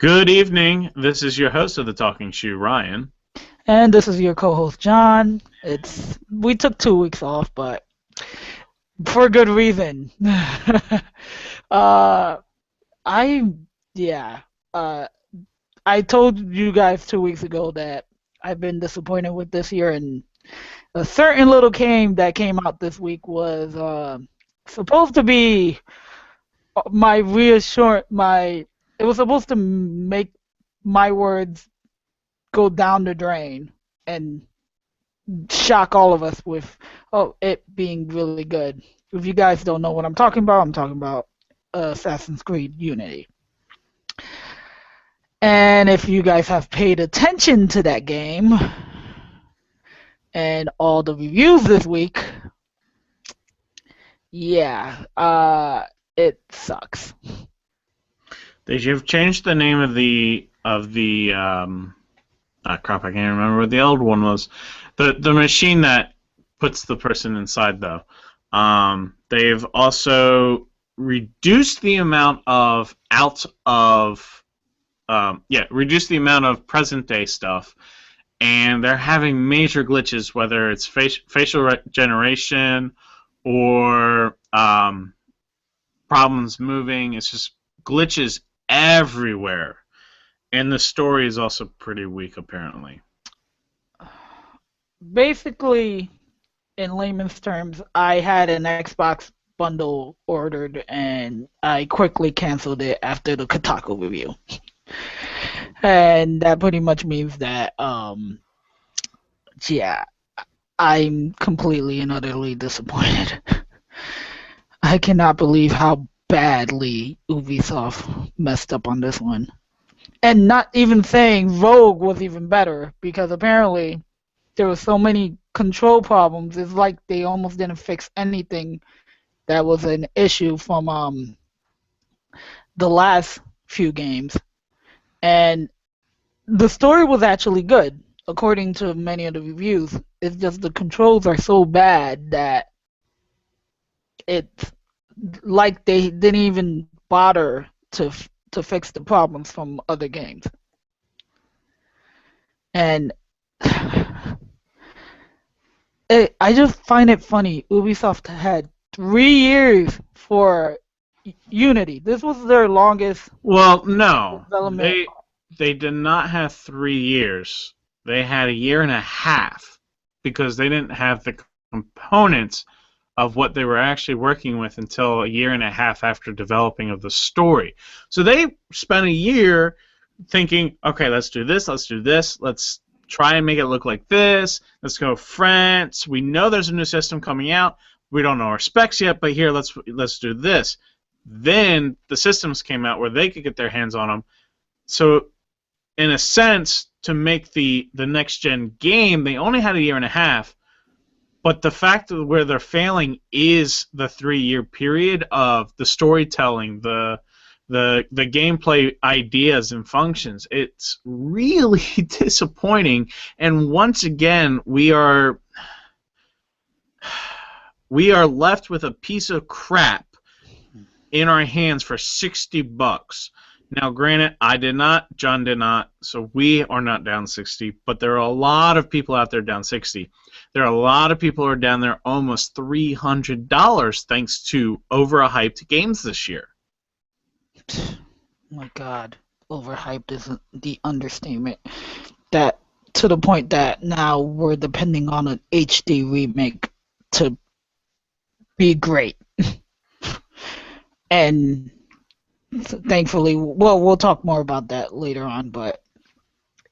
Good evening. This is your host of the Talking Shoe, Ryan. And this is your co-host John. It's we took 2 weeks off, but for good reason. uh, I yeah. Uh, I told you guys 2 weeks ago that I've been disappointed with this year, and a certain little game that came out this week was supposed to be my reassure my. It was supposed to make my words go down the drain and shock all of us with it being really good. If you guys don't know what I'm talking about Assassin's Creed Unity. And if you guys have paid attention to that game and all the reviews this week, yeah, it sucks. They've changed the name of the crap. I can't remember what the old one was. The machine that puts the person inside though. They've also reduced the amount of reduced the amount of present day stuff, and they're having major glitches, whether it's facial generation or problems moving. It's just glitches everywhere, and the story is also pretty weak, apparently. Basically, in layman's terms, I had an Xbox bundle ordered and I quickly canceled it after the Kotaku review. And that pretty much means that, yeah, I'm completely and utterly disappointed. I cannot believe how badly Ubisoft messed up on this one. And not even saying Rogue was even better, because apparently there were so many control problems. It's like they almost didn't fix anything that was an issue from the last few games. And the story was actually good, according to many of the reviews. It's just the controls are so bad that it's like they didn't even bother to fix the problems from other games. And I just find it funny. Ubisoft had 3 years for Unity. This was their longest Well, no, development. they did not have 3 years. They had a year and a half because they didn't have the components of what they were actually working with until a year and a half after developing of the story. So they spent a year thinking, okay, let's do this, let's try and make it look like this, let's go France. We know there's a new system coming out. We don't know our specs yet, but here, let's do this. Then the systems came out where they could get their hands on them. So, in a sense, to make the next gen game, they only had a year and a half. But the fact of where they're failing is the 3-year period of the storytelling, the gameplay ideas and functions. It's really disappointing. And once again, we are left with a piece of crap in our hands for $60. Now, granted, I did not, John did not, so we are not down 60, but there are a lot of people out there down 60. There are a lot of people who are down there almost $300 thanks to overhyped games this year. Oh my God, overhyped is the understatement. That to the point that now we're depending on an HD remake to be great. And thankfully, well, we'll talk more about that later on, but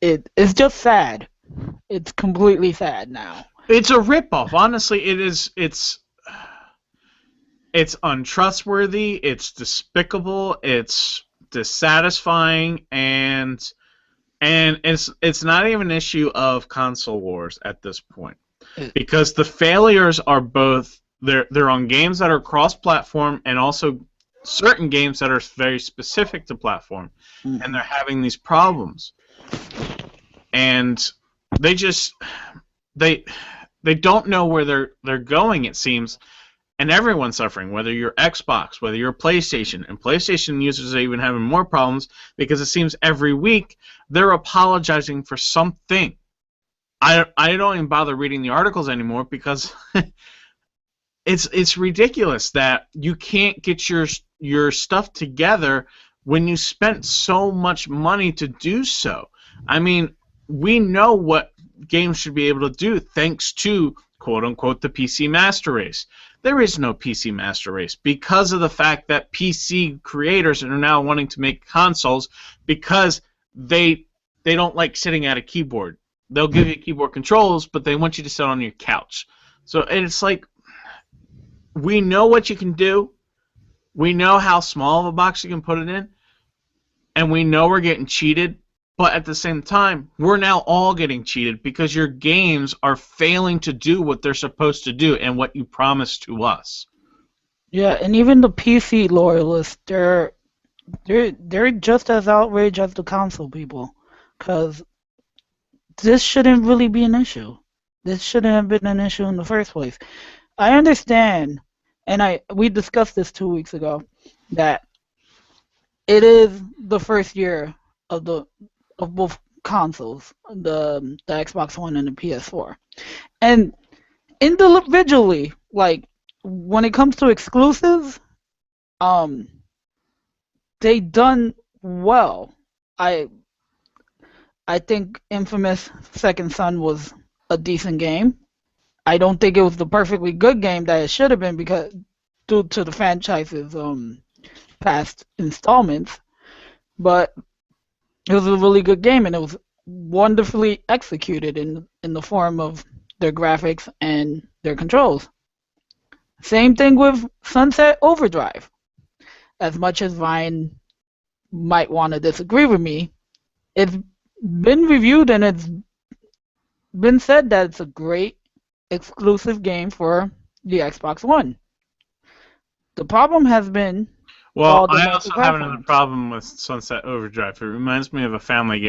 it's just sad. It's completely sad now. It's a ripoff. Honestly, it is. It's untrustworthy. It's despicable. It's dissatisfying, and it's not even an issue of console wars at this point, because the failures are both they're on games that are cross-platform and also certain games that are very specific to platform, and they're having these problems, and they don't know where they're going, it seems, And everyone's suffering, whether you're Xbox, whether you're PlayStation. And PlayStation users are even having more problems because it seems every week they're apologizing for something. I don't even bother reading the articles anymore because it's ridiculous that you can't get your stuff together when you spent so much money to do so. I mean, we know what games should be able to do thanks to, quote-unquote, the PC Master Race. There is no PC Master Race because of the fact that PC creators are now wanting to make consoles because they don't like sitting at a keyboard. They'll give you keyboard controls, but they want you to sit on your couch. So it's like, we know what you can do. We know how small of a box you can put it in. And we know we're getting cheated. But at the same time, we're now all getting cheated because your games are failing to do what they're supposed to do and what you promised to us. Yeah, and even the PC loyalists, they're just as outraged as the console people, because this shouldn't really be an issue. This shouldn't have been an issue in the first place. I understand, and we discussed this 2 weeks ago, that it is the first year of both consoles, the Xbox One and the PS4. And individually, like when it comes to exclusives, they done well. I think Infamous Second Son was a decent game. I don't think it was the perfectly good game that it should have been because due to the franchise's past installments, but it was a really good game and it was wonderfully executed in the form of their graphics and their controls. Same thing with Sunset Overdrive. As much as Ryan might want to disagree with me, it's been reviewed and it's been said that it's a great exclusive game for the Xbox One. The problem has been well, I also have another problem with Sunset Overdrive. It reminds me of a Family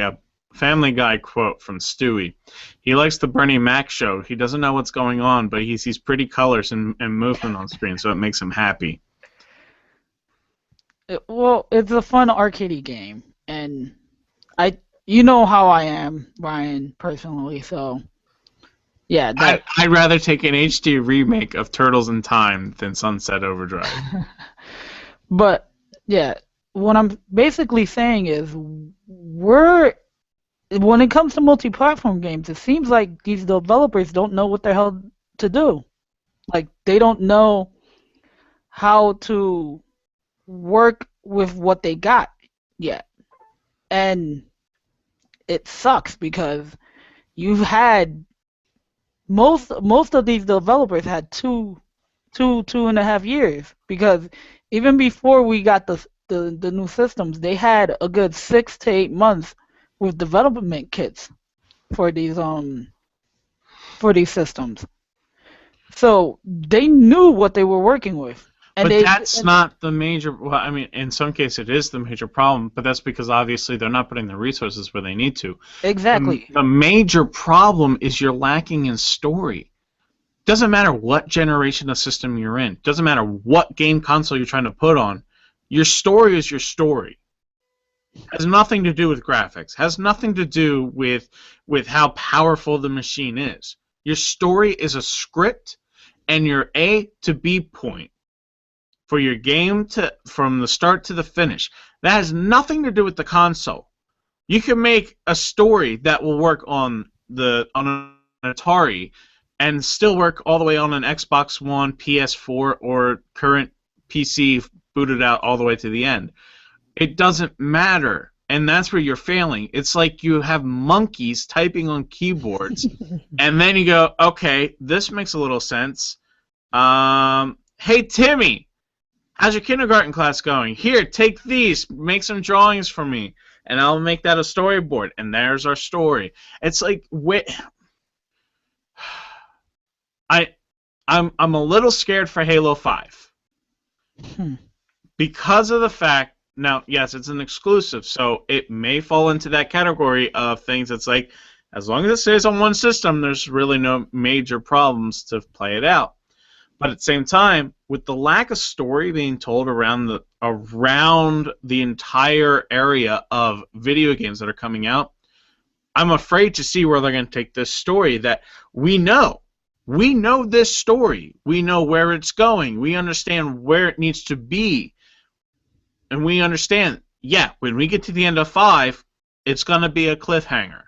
Guy quote from Stewie. He likes the Bernie Mac show. He doesn't know what's going on, but he sees pretty colors and movement on screen, so it makes him happy. Well, it's a fun arcade game, and you know how I am, Brian, personally, so yeah. I'd rather take an HD remake of Turtles in Time than Sunset Overdrive. But yeah, what I'm basically saying is when it comes to multi-platform games, it seems like these developers don't know what the hell to do. Like, they don't know how to work with what they got yet. And it sucks because you've had most of these developers had two and a half years, because even before we got the new systems, they had a good 6 to 8 months with development kits for these systems. So they knew what they were working with. But that's not the major. Well, I mean, in some cases it is the major problem, but that's because obviously they're not putting the resources where they need to. Exactly. The major problem is you're lacking in story. Doesn't matter what generation of system you're in. Doesn't matter what game console you're trying to put on. Your story is your story. Has nothing to do with graphics. Has nothing to do with how powerful the machine is. Your story is a script and your A to B point for your game from the start to the finish. That has nothing to do with the console. You can make a story that will work on an Atari and still work all the way on an Xbox One, PS4, or current PC booted out all the way to the end. It doesn't matter, and that's where you're failing. It's like you have monkeys typing on keyboards, and then you go, okay, this makes a little sense. Hey, Timmy, how's your kindergarten class going? Here, take these, make some drawings for me, and I'll make that a storyboard, and there's our story. It's like, I'm a little scared for Halo 5. Because of the fact, now, yes, it's an exclusive, so it may fall into that category of things that's like, as long as it stays on one system, there's really no major problems to play it out. But at the same time, with the lack of story being told around the entire area of video games that are coming out, I'm afraid to see where they're going to take this story that we know. We know this story. We know where it's going. We understand where it needs to be. And we understand, yeah, when we get to the end of 5, it's going to be a cliffhanger.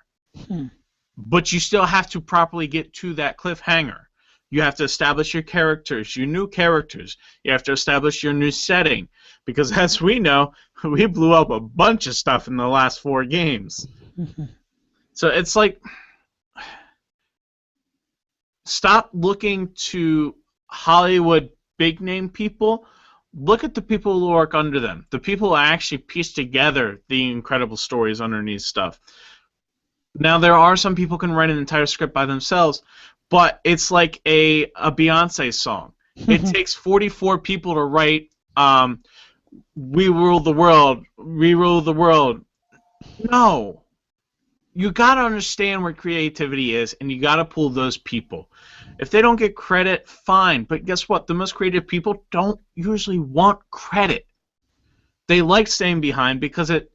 But you still have to properly get to that cliffhanger. You have to establish your characters, your new characters. You have to establish your new setting. Because as we know, we blew up a bunch of stuff in the last 4 games. So it's like, stop looking to Hollywood big-name people. Look at the people who work under them. The people who actually piece together the incredible stories underneath stuff. Now, there are some people who can write an entire script by themselves, but it's like a Beyonce song. It takes 44 people to write We Rule the World, We Rule the World. No. You got to understand where creativity is, and you got to pull those people. If they don't get credit, fine. But guess what? The most creative people don't usually want credit. They like staying behind because it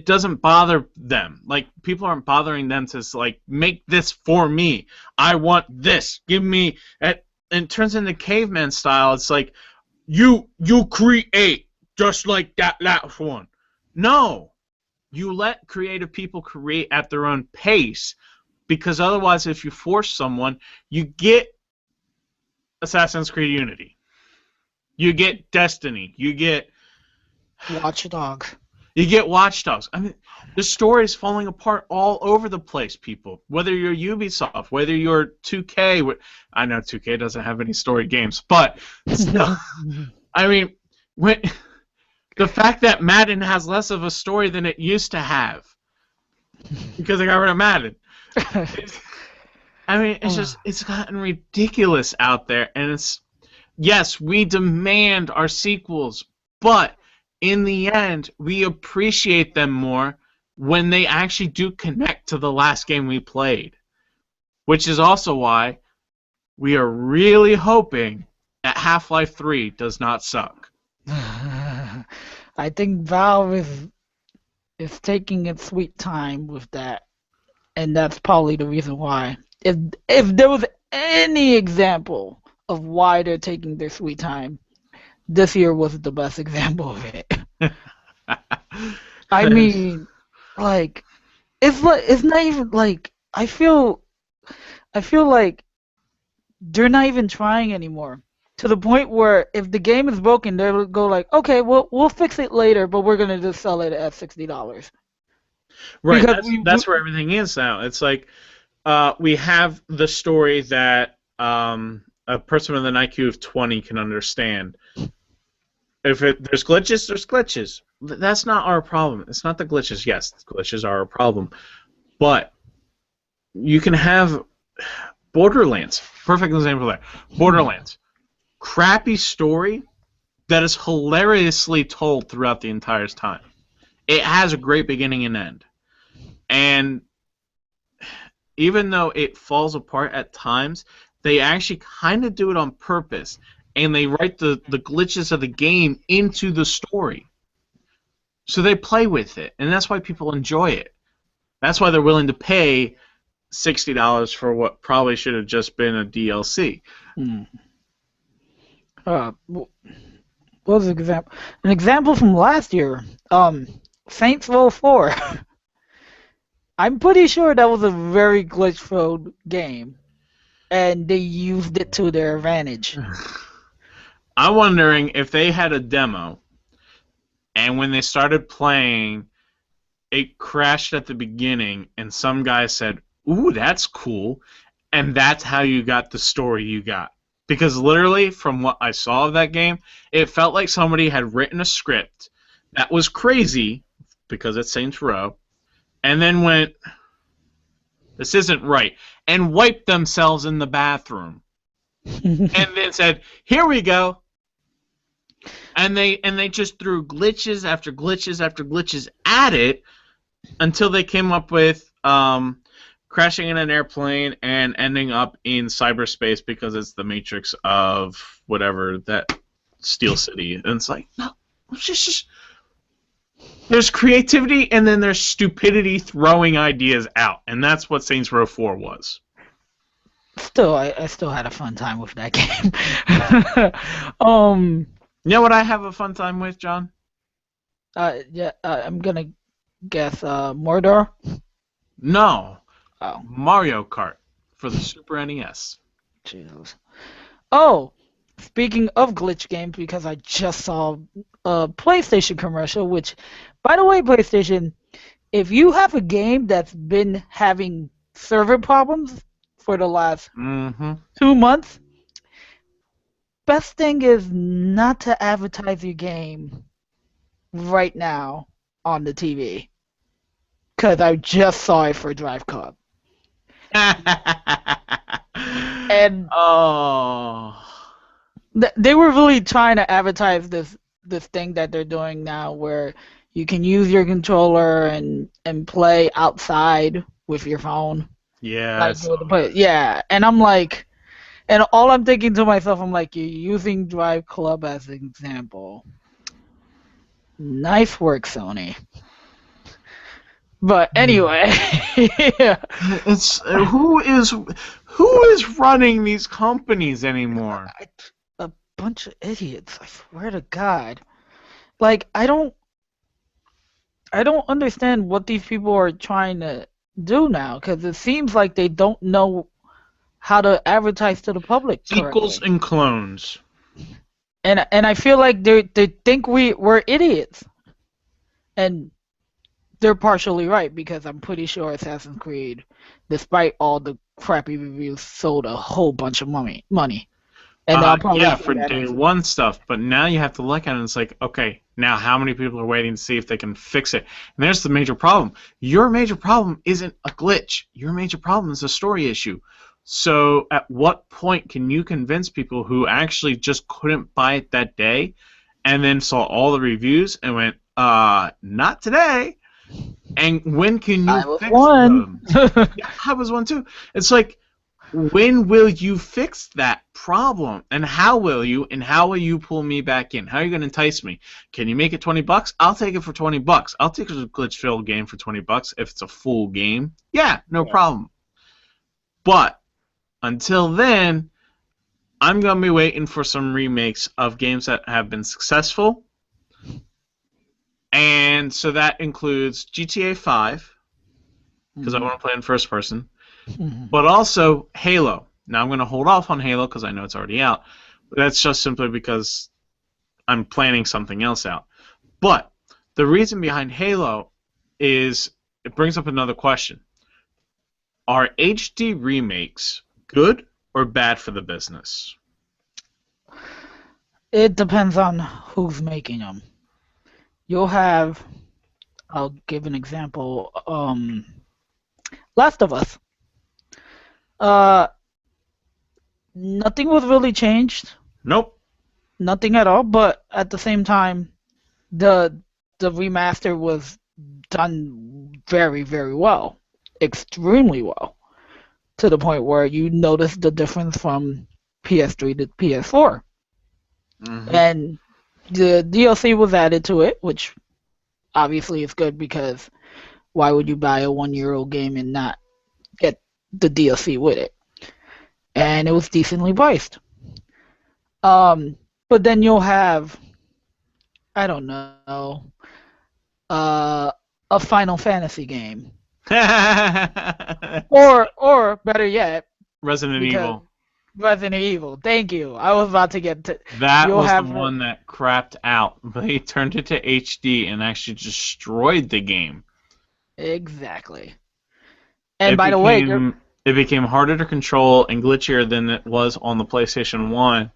doesn't bother them. Like, people aren't bothering them to, like, make this for me. I want this. Give me... And it turns into caveman style. It's like, you create just like that last one. No. You let creative people create at their own pace, because otherwise, if you force someone, you get Assassin's Creed Unity. You get Destiny. You get Watch Dogs. You get Watch Dogs. I mean, the story is falling apart all over the place, people. Whether you're Ubisoft, whether you're 2K. I know 2K doesn't have any story games, but still, I mean, the fact that Madden has less of a story than it used to have, because they got rid of Madden. I mean, it's gotten ridiculous out there, and yes, we demand our sequels, but in the end, we appreciate them more when they actually do connect to the last game we played, which is also why we are really hoping that Half-Life 3 does not suck. I think Valve is taking its sweet time with that, and that's probably the reason why. If there was any example of why they're taking their sweet time, this year was the best example of it. I mean, like, it's not even like I feel like they're not even trying anymore. To the point where if the game is broken, they'll go like, okay, we'll fix it later, but we're gonna just sell it at $60. Right. That's where everything is now. It's like we have the story that a person with an IQ of 20 can understand. If there's glitches, there's glitches. That's not our problem. It's not the glitches. Yes, glitches are a problem, but you can have Borderlands. Perfect example there. Borderlands. Crappy story that is hilariously told throughout the entire time. It has a great beginning and end. And even though it falls apart at times, they actually kind of do it on purpose. And they write the glitches of the game into the story. So they play with it. And that's why people enjoy it. That's why they're willing to pay $60 for what probably should have just been a DLC. What was an example? An example from last year, Saints Row 4. I'm pretty sure that was a very glitch-filled game, and they used it to their advantage. I'm wondering if they had a demo, and when they started playing, it crashed at the beginning, and some guy said, "Ooh, that's cool," and that's how you got the story you got. Because literally, from what I saw of that game, it felt like somebody had written a script that was crazy, because it's Saints Row, and then went, "This isn't right," and wiped themselves in the bathroom. And then said, "Here we go." And they just threw glitches after glitches after glitches at it until they came up with crashing in an airplane and ending up in cyberspace because it's the Matrix of whatever that Steel City. And it's like, no, it's just there's creativity and then there's stupidity throwing ideas out, and that's what Saints Row 4 was. Still, I still had a fun time with that game. You know what I have a fun time with, John? I'm gonna guess Mordor. No. Oh, Mario Kart for the Super NES. Jesus. Oh, speaking of glitch games, because I just saw a PlayStation commercial, which, by the way, PlayStation, if you have a game that's been having server problems for the last 2 months, best thing is not to advertise your game right now on the TV. Because I just saw it for Drive Club. And they were really trying to advertise this thing that they're doing now where you can use your controller and play outside with your phone. Yeah. Yeah, and I'm like, and all I'm thinking to myself, I'm like, you're using Drive Club as an example. Nice work, Sony. But anyway, yeah. It's who is running these companies anymore? A bunch of idiots. I swear to God. Like I don't understand what these people are trying to do now, because it seems like they don't know how to advertise to the public Sequels correctly. and clones. And I feel like they think we're idiots. And they're partially right, because I'm pretty sure Assassin's Creed, despite all the crappy reviews, sold a whole bunch of money. And for day one stuff, but now you have to look at it and it's like, okay, now how many people are waiting to see if they can fix it? And there's the major problem. Your major problem isn't a glitch. Your major problem is a story issue. So at what point can you convince people who actually just couldn't buy it that day and then saw all the reviews and went, not today? And when can you fix them? Yeah, I was one too. It's like, when will you fix that problem? And how will you? And how will you pull me back in? How are you going to entice me? Can you make it $20? I'll take it for $20. I'll take a glitch-filled game for $20 if it's a full game. Yeah, no problem. But until then, I'm going to be waiting for some remakes of games that have been successful. And so that includes GTA 5, because I want to play in first person, but also Halo. Now I'm going to hold off on Halo because I know it's already out. But that's just simply because I'm planning something else out. But the reason behind Halo is it brings up another question. Are HD remakes good or bad for the business? It depends on who's making them. You'll have, I'll give an example, Last of Us. Nothing was really changed. Nope. Nothing at all, but at the same time, the remaster was done very, very well. Extremely well. To the point where you notice the difference from PS3 to PS4. And the DLC was added to it, which obviously is good, because why would you buy a 1-year-old game and not get the DLC with it? And it was decently priced. But then you'll have, I don't know, a Final Fantasy game. or better yet, Resident Evil. Resident Evil. Thank you. I was about to get to that. Was the one that crapped out. They turned it to HD and actually destroyed the game. Exactly. And by the way, it became harder to control and glitchier than it was on the PlayStation 1,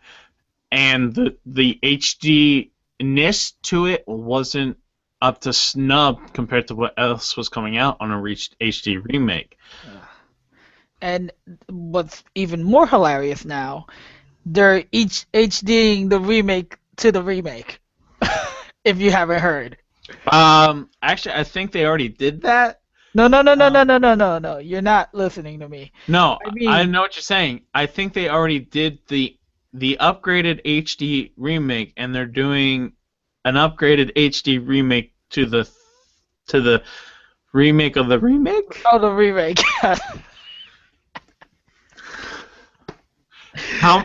and the HD-ness to it wasn't up to snub compared to what else was coming out on a HD remake. And what's even more hilarious now, they're each HDing the remake to the remake. If you haven't heard. Actually, I think they already did that. No, no, no, no, Um, no, no, no, no, no. You're not listening to me. no, I I mean, know what you're saying. I think they already did the upgraded HD remake, and they're doing an upgraded HD remake to the remake of the remake. oh, the remake. How?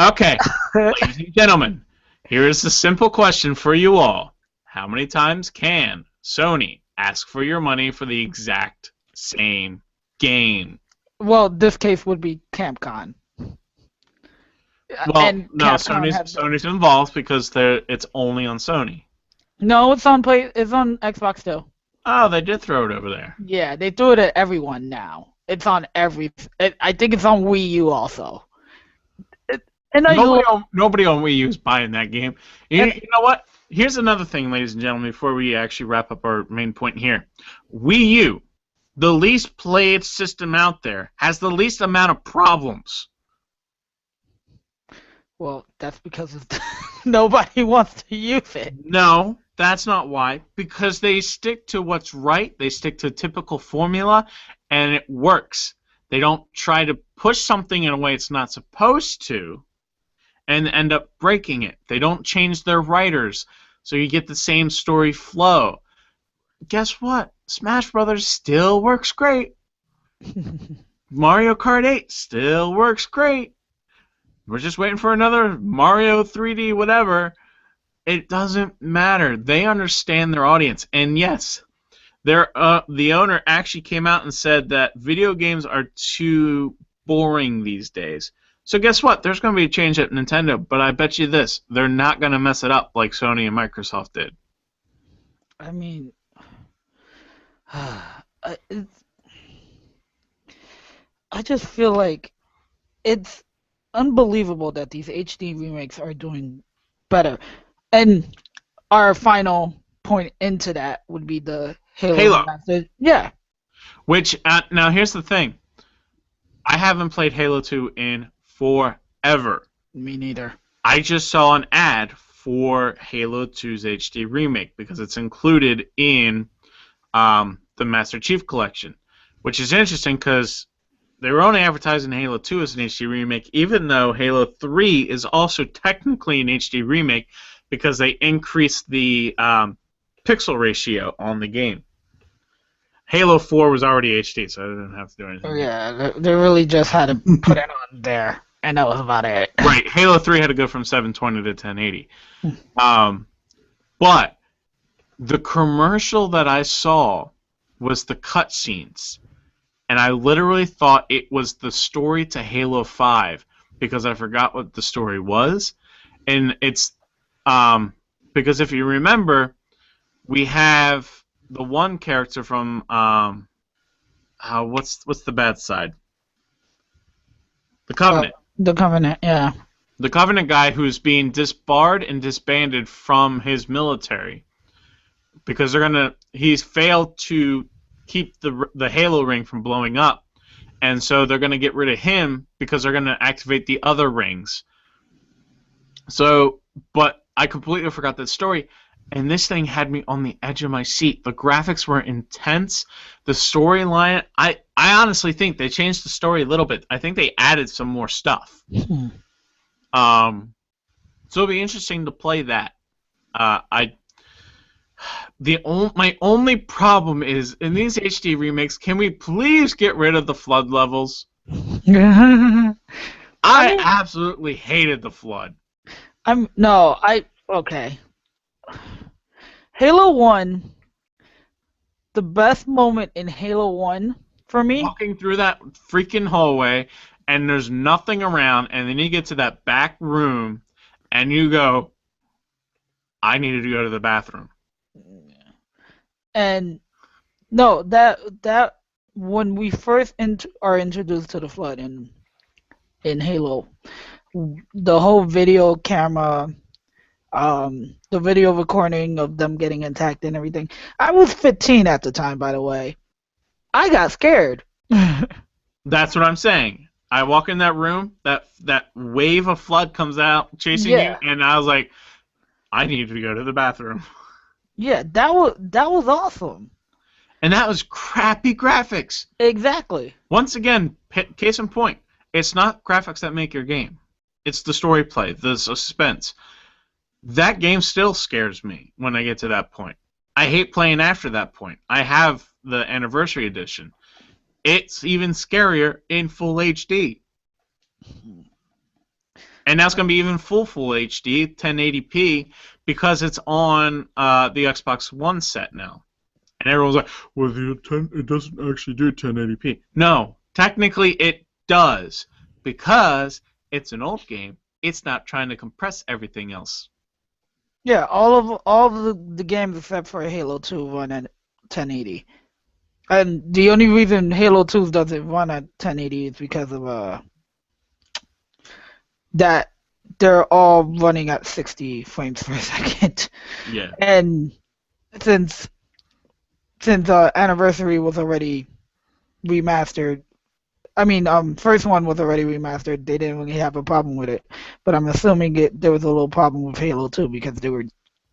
Okay, ladies and gentlemen, here is a simple question for you all. How many times can Sony ask for your money for the exact same game? Well, this case would be Capcom, Well, and no, Capcom Sony's have Sony's involved because it's only on Sony. no. It's on Play. It's on Xbox still. Oh, they did throw it over there. Yeah, they threw it at everyone now. It's on every. I think it's on Wii U also. And I Nobody on Wii U is buying that game. and You know what? Here's another thing, ladies and gentlemen, before we actually wrap up our main point here. Wii U, the least played system out there, has the least amount of problems. well, that's because nobody wants to use it. No, that's not why. Because they stick to what's right, they stick to typical formula, and it works. They don't try to push something in a way it's not supposed to and end up breaking it. They don't change their writers, so you get the same story flow. Guess what? Smash Brothers still works great. Mario Kart 8 still works great. We're just waiting for another Mario 3D whatever. It doesn't matter. They understand their audience. And yes, the owner actually came out and said that video games are too boring these days. So guess what? There's going to be a change at Nintendo, but I bet you this. They're not going to mess it up like Sony and Microsoft did. I mean, it's, I just feel like it's unbelievable that these HD remakes are doing better. And our final point into that would be the Halo Halo. Remastered. Yeah, Which, now here's the thing. I haven't played Halo 2 in forever. me neither. I just saw an ad for Halo 2's HD remake because it's included in the Master Chief Collection, which is interesting because they were only advertising Halo 2 as an HD remake, even though Halo 3 is also technically an HD remake because they increased the pixel ratio on the game. Halo 4 was already HD, so I didn't have to do anything. Yeah, they really just had to put it on there, and that was about it. Right, Halo 3 had to go from 720 to 1080. But the commercial that I saw was the cutscenes, and I literally thought it was the story to Halo 5 because I forgot what the story was, and it's because if you remember, we have the one character from what's the bad side? The Covenant. The Covenant, yeah. The Covenant guy who's being disbarred and disbanded from his military because he's failed to keep the Halo ring from blowing up, and so they're gonna get rid of him because they're gonna activate the other rings. So, but I completely forgot that story, and this thing had me on the edge of my seat. The graphics were intense. The storyline, I honestly think they changed the story a little bit. I think they added some more stuff. So it'll be interesting to play that. My only problem is in these HD remakes, can we please get rid of the flood levels? I absolutely hated the flood. Okay. Halo 1, the best moment in Halo 1 for me. Walking through that freaking hallway, and there's nothing around, and then you get to that back room, and you go, I needed to go to the bathroom. And no, that when we first are introduced to the flood in Halo, the whole video camera, the video recording of them getting attacked and everything. I was 15 at the time, by the way. I got scared. That's what I'm saying. I walk in that room, that wave of flood comes out chasing you, and I was like, I need to go to the bathroom. Yeah, that was awesome. And that was crappy graphics. Exactly. Once again, case in point, it's not graphics that make your game. It's the story play, the suspense. That game still scares me when I get to that point. I hate playing after that point. I have the Anniversary Edition. It's even scarier in full HD. And now it's going to be even full HD, 1080p, because it's on the Xbox One set now. And everyone's like, well, it doesn't actually do 1080p. No, technically it does, because it's an old game. It's not trying to compress everything else. Yeah, all of the games except for Halo 2 run at 1080. And the only reason Halo 2 doesn't run at 1080 is because of that they're all running at 60 frames per second. Yeah. And since Anniversary was already remastered, I mean, first one was already remastered. They didn't really have a problem with it, but I'm assuming there was a little problem with Halo 2 because they were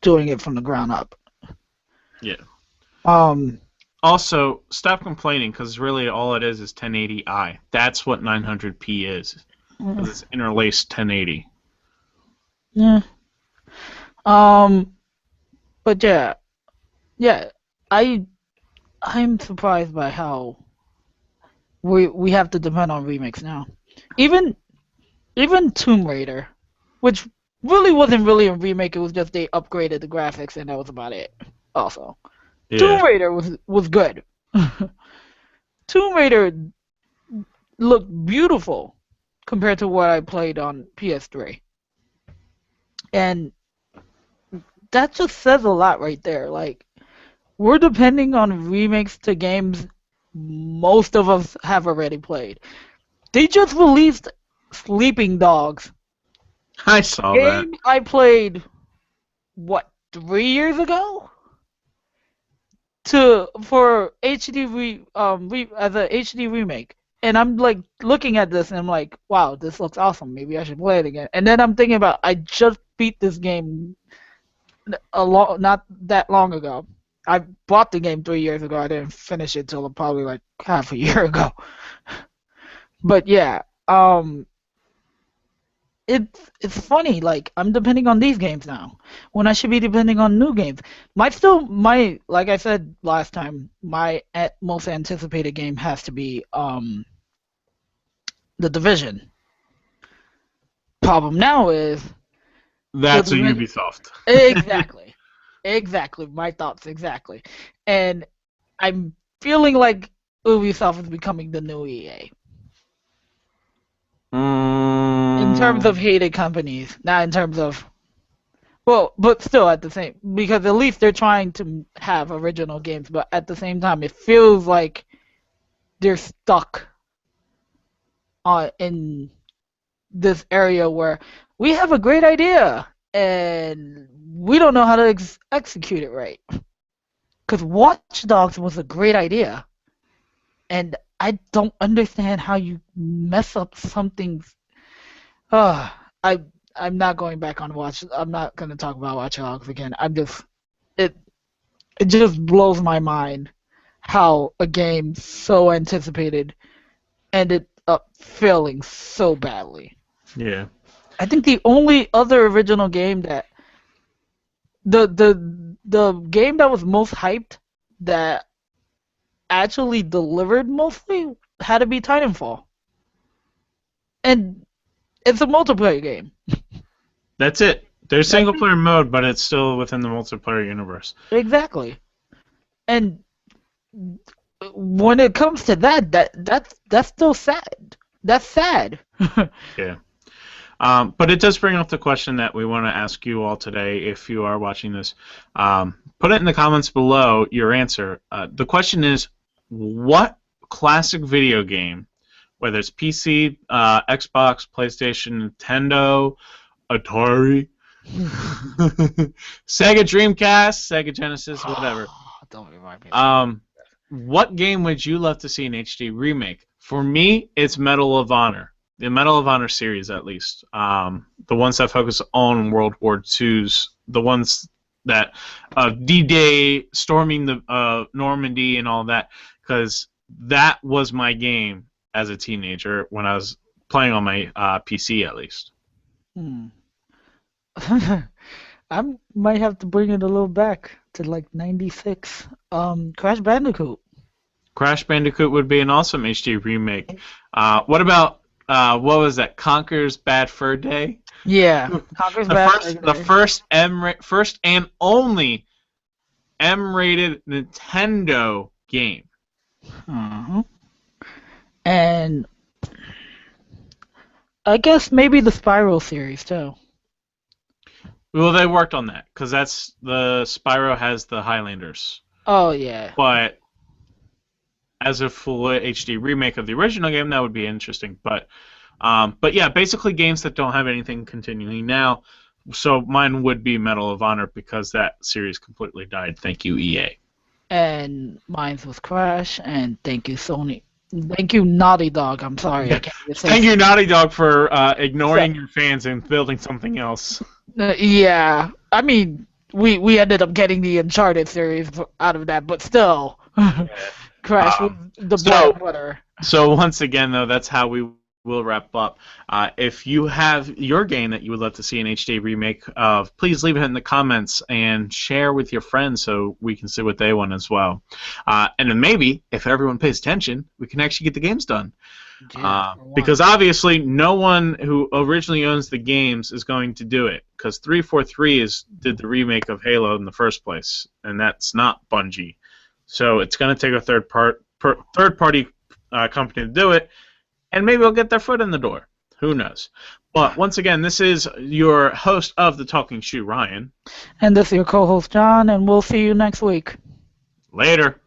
doing it from the ground up. Yeah. Also, stop complaining, because really all it is 1080i. That's what 900p is. Because it's interlaced 1080. Yeah. But yeah, I'm surprised by how we have to depend on remakes now. Even Tomb Raider, which really wasn't really a remake, it was just they upgraded the graphics and that was about it. Also, yeah. Tomb Raider was good. Tomb Raider looked beautiful compared to what I played on PS3, and that just says a lot right there. Like, we're depending on remakes to games most of us have already played. They just released Sleeping Dogs. I saw that. Game I played, 3 years ago? For HD as a HD remake. And I'm like looking at this and I'm like, wow, this looks awesome. Maybe I should play it again. And then I'm thinking about, I just beat this game not that long ago. I bought the game 3 years ago. I didn't finish it till probably like half a year ago. But yeah, it's funny. Like, I'm depending on these games now when I should be depending on new games. Like I said last time, my most anticipated game has to be The Division. Problem now is that's a Ubisoft. Exactly. Exactly, my thoughts exactly. And I'm feeling like Ubisoft is becoming the new EA. In terms of hated companies, not in terms of... Well, but still at the same... Because at least they're trying to have original games, but at the same time, it feels like they're stuck in this area where we have a great idea, and we don't know how to execute it right. Because Watch Dogs was a great idea, and I don't understand how you mess up something. I'm not going back on I'm not going to talk about Watch Dogs again. It just blows my mind how a game so anticipated ended up failing so badly. Yeah. I think the only other original game that the game that was most hyped that actually delivered mostly had to be Titanfall. And it's a multiplayer game. That's it. There's single player mode, but it's still within the multiplayer universe. Exactly. And when it comes to that's still sad. That's sad. Yeah. But it does bring up the question that we want to ask you all today, if you are watching this. Put it in the comments below, your answer. The question is, what classic video game, whether it's PC, Xbox, PlayStation, Nintendo, Atari, Sega Dreamcast, Sega Genesis, whatever. Don't remind me. What game would you love to see an HD remake? For me, it's Medal of Honor. The Medal of Honor series, at least. The ones that focus on World War II's, the ones that D-Day, storming the Normandy, and all that, because that was my game as a teenager when I was playing on my PC, at least. Hmm. I might have to bring it a little back to like '96. Crash Bandicoot. Crash Bandicoot would be an awesome HD remake. What about what was that? Conker's Bad Fur Day? Yeah, Conker's Bad. The first and only M-rated Nintendo game. Uh-huh. And I guess maybe the Spyro series too. Well, they worked on that because that's the Spyro has the Highlanders, Oh yeah. but as a full HD remake of the original game, that would be interesting. But yeah, basically games that don't have anything continuing now. So mine would be Medal of Honor because that series completely died. Thank you, EA. And mine was Crash. And thank you, Sony. Thank you, Naughty Dog. I'm sorry, I can't even say. Thank you, Naughty Dog, for ignoring your fans and building something else. Yeah, I mean, we ended up getting the Uncharted series out of that, but still, Crash was the bread and butter. So once again, though, that's how we will wrap up. If you have your game that you would love to see an HD remake of, please leave it in the comments and share with your friends so we can see what they want as well. And then maybe, if everyone pays attention, we can actually get the games done. Because obviously, no one who originally owns the games is going to do it. Because 343 did the remake of Halo in the first place, and that's not Bungie. So it's going to take a third-party company to do it, and maybe we'll get their foot in the door. Who knows? But once again, this is your host of the Talking Shoe, Ryan. And this is your co-host, John, and we'll see you next week. Later.